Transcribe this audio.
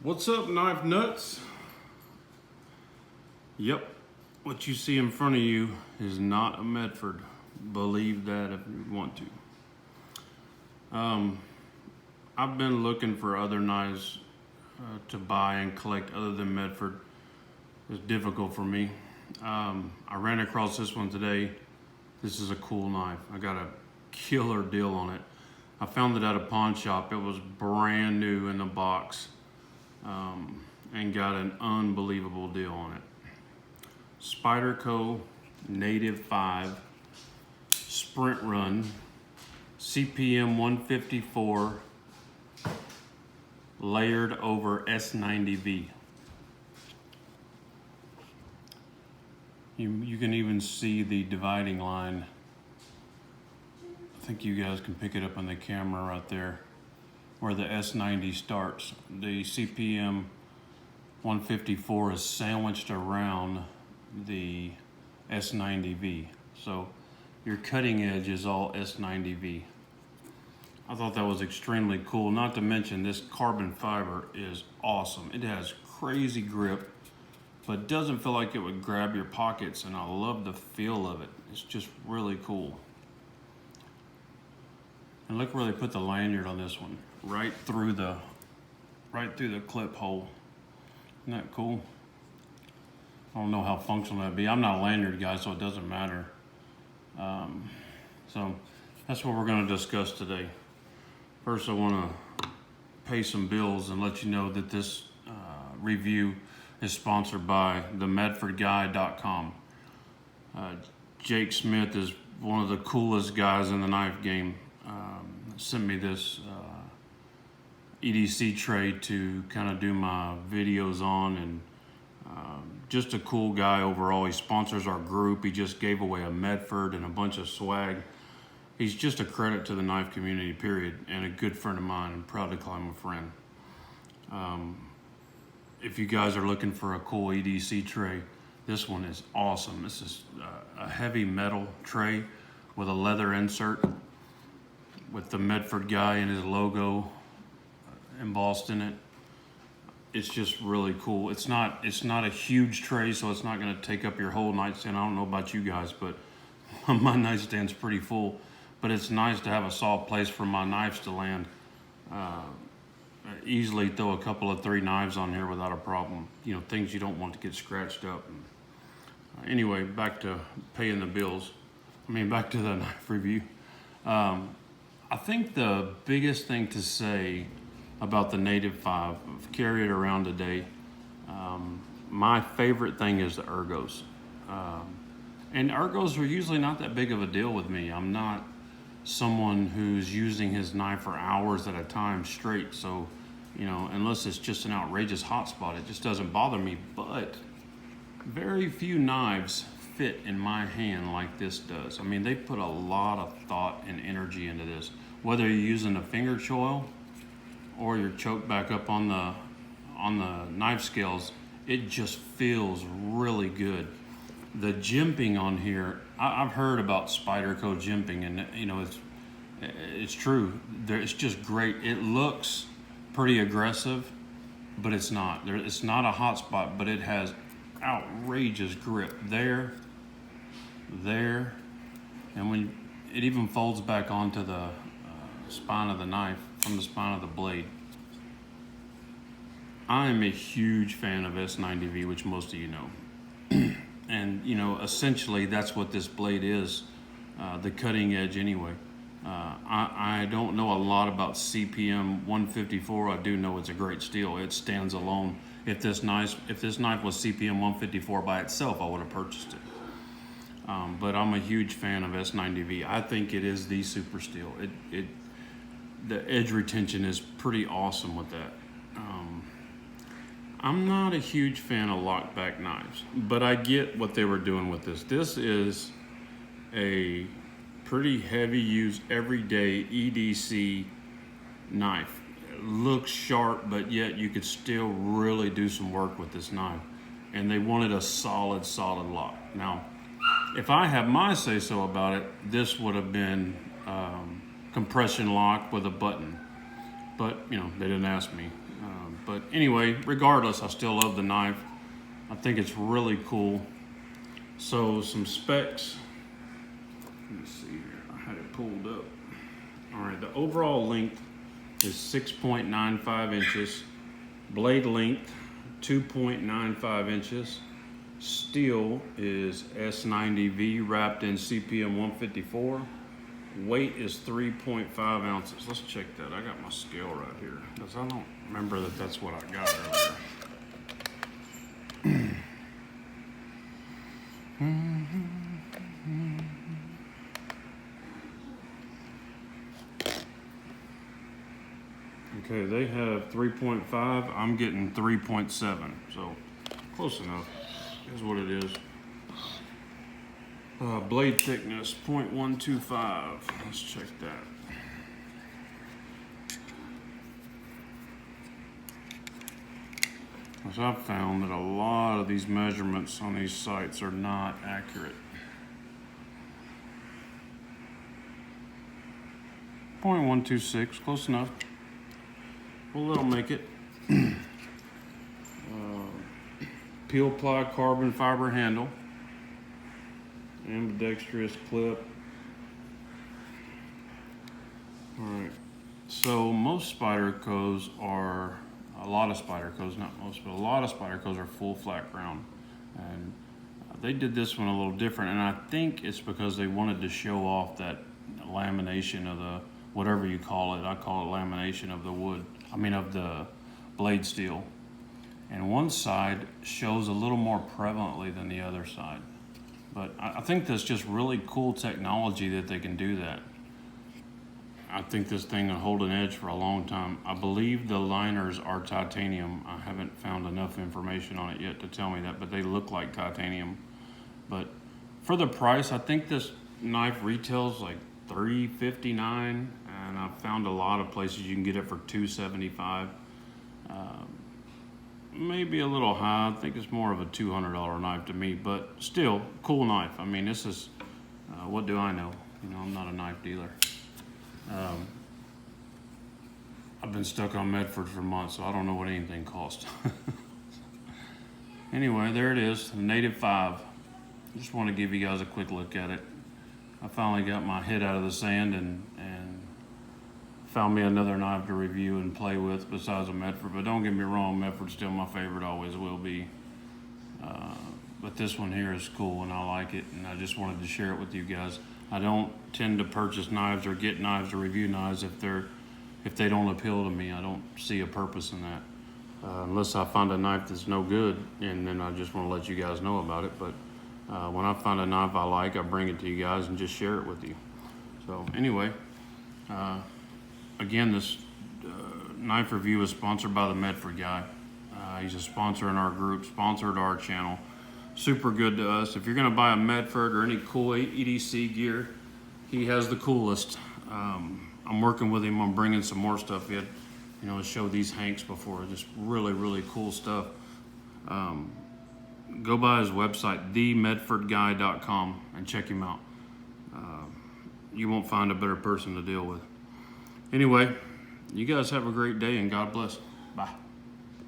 What's up, knife nuts? Yep, what you see in front of you is not a Medford. Believe that if you want to. I've been looking for other knives to buy and collect other than Medford. It's difficult for me. I ran across this one today. This is a cool knife. I got a killer deal on it. I found it at a pawn shop. It was brand new in the box. And got an unbelievable deal on it. Spyderco Native 5 Sprint Run CPM154 layered over S90V. You can even see the dividing line. I think you guys can pick it up on the camera right there where the S90 starts. The CPM 154 is sandwiched around the S90V. So your cutting edge is all S90V. I thought that was extremely cool. Not to mention this carbon fiber is awesome. It has crazy grip, but doesn't feel like it would grab your pockets, and I love the feel of it. It's just really cool. And look where they put the lanyard on this one. Right through the clip hole. Isn't that cool? I don't know how functional that'd be. I'm not a lanyard guy, so it doesn't matter. So that's what we're going to discuss today. First, I want to pay some bills and let you know that this review is sponsored by themedfordguy.com. Jake Smith is one of the coolest guys in the knife game. Sent me this EDC tray to kind of do my videos on, and just a cool guy overall. He sponsors our group. He just gave away a Medford and a bunch of swag. He's just a credit to the knife community, period, and a good friend of mine. I'm proud to call him a friend. If you guys are looking for a cool EDC tray, this one is awesome. This is a heavy metal tray with a leather insert with the Medford guy and his logo embossed in it. It's just really cool. It's not a huge tray, so it's not going to take up your whole nightstand. I don't know about you guys, but my nightstand's pretty full. But it's nice to have a soft place for my knives to land. Easily throw a couple of 3 knives on here without a problem. You know, things you don't want to get scratched up. Anyway, back to paying the bills. Back to the knife review. I think the biggest thing to say about the Native 5, I've carried it around today. My favorite thing is the ergos. And ergos are usually not that big of a deal with me. I'm not someone who's using his knife for hours at a time straight. So, you know, unless it's just an outrageous hotspot, it just doesn't bother me. But very few knives fit in my hand like this does. They put a lot of thought and energy into this. Whether you're using a finger choil or you're choked back up on the knife scales, it just feels really good. The jimping on here, I've heard about Spyderco jimping, and you know it's true. It's just great. It looks pretty aggressive, but it's not. It's not a hot spot, but it has outrageous grip there, and when it even folds back onto the spine of the knife from the spine of the blade. I am a huge fan of S90V, which most of you know. And you know, essentially that's what this blade is, the cutting edge anyway. I don't know a lot about CPM 154. I do know it's a great steel. It stands alone. If this knife was CPM 154 by itself, I would have purchased it. But I'm a huge fan of S90V. I think it is the super steel. The edge retention is pretty awesome with that. I'm not a huge fan of lockback knives, but I get what they were doing with this. This is a pretty heavy use, everyday EDC knife. It looks sharp, but yet you could still really do some work with this knife. And they wanted a solid lock. Now, if I have my say so about it, this would have been compression lock with a button. But, you know, they didn't ask me. But anyway, regardless, I still love the knife. I think it's really cool. So some specs. Let me see here. I had it pulled up. All right, the overall length is 6.95 inches. Blade length, 2.95 inches. Steel is S90V wrapped in CPM154. Weight is 3.5 ounces. Let's check that. I got my scale right here because I don't remember that that's what I got earlier. Okay, they have 3.5. I'm getting 3.7. So close enough is what it is. Blade thickness 0.125. Let's check that. As I've found that a lot of these measurements on these sites are not accurate. 0.126, close enough. Well, that'll make it. Peel ply carbon fiber handle. Ambidextrous clip. Alright, so most Spydercos are, a lot of Spydercos, not most, but a lot of Spydercos are full flat ground. And they did this one a little different, and I think it's because they wanted to show off that lamination of the, whatever you call it, I call it lamination of the wood, of the blade steel. And one side shows a little more prevalently than the other side. But I think that's just really cool technology that they can do that. I think this thing will hold an edge for a long time. I believe the liners are titanium. I haven't found enough information on it yet to tell me that, but they look like titanium. But for the price, I think this knife retails like $359, and I've found a lot of places you can get it for $275. Maybe a little high. I think it's more of a $200 knife to me, but still, cool knife. This is, what do I know? I'm not a knife dealer. I've been stuck on Medford for months, so I don't know what anything costs. Anyway, there it is, the Native 5. Just want to give you guys a quick look at it. I finally got my head out of the sand and found me another knife to review and play with besides a Medford. But don't get me wrong, Medford's still my favorite, always will be. But this one here is cool and I like it, and I just wanted to share it with you guys. I don't tend to purchase knives or get knives or review knives if they don't appeal to me. I don't see a purpose in that. Unless I find a knife that's no good, and then I just want to let you guys know about it. But when I find a knife I like, I bring it to you guys and just share it with you. So anyway, again, this knife review is sponsored by the Medford guy. He's a sponsor in our group, sponsored our channel. Super good to us. If you're gonna buy a Medford or any cool EDC gear, he has the coolest. I'm working with him on bringing some more stuff in. I showed these Hanks before, just really, really cool stuff. Go by his website, themedfordguy.com, and check him out. You won't find a better person to deal with. Anyway, you guys have a great day and God bless. Bye.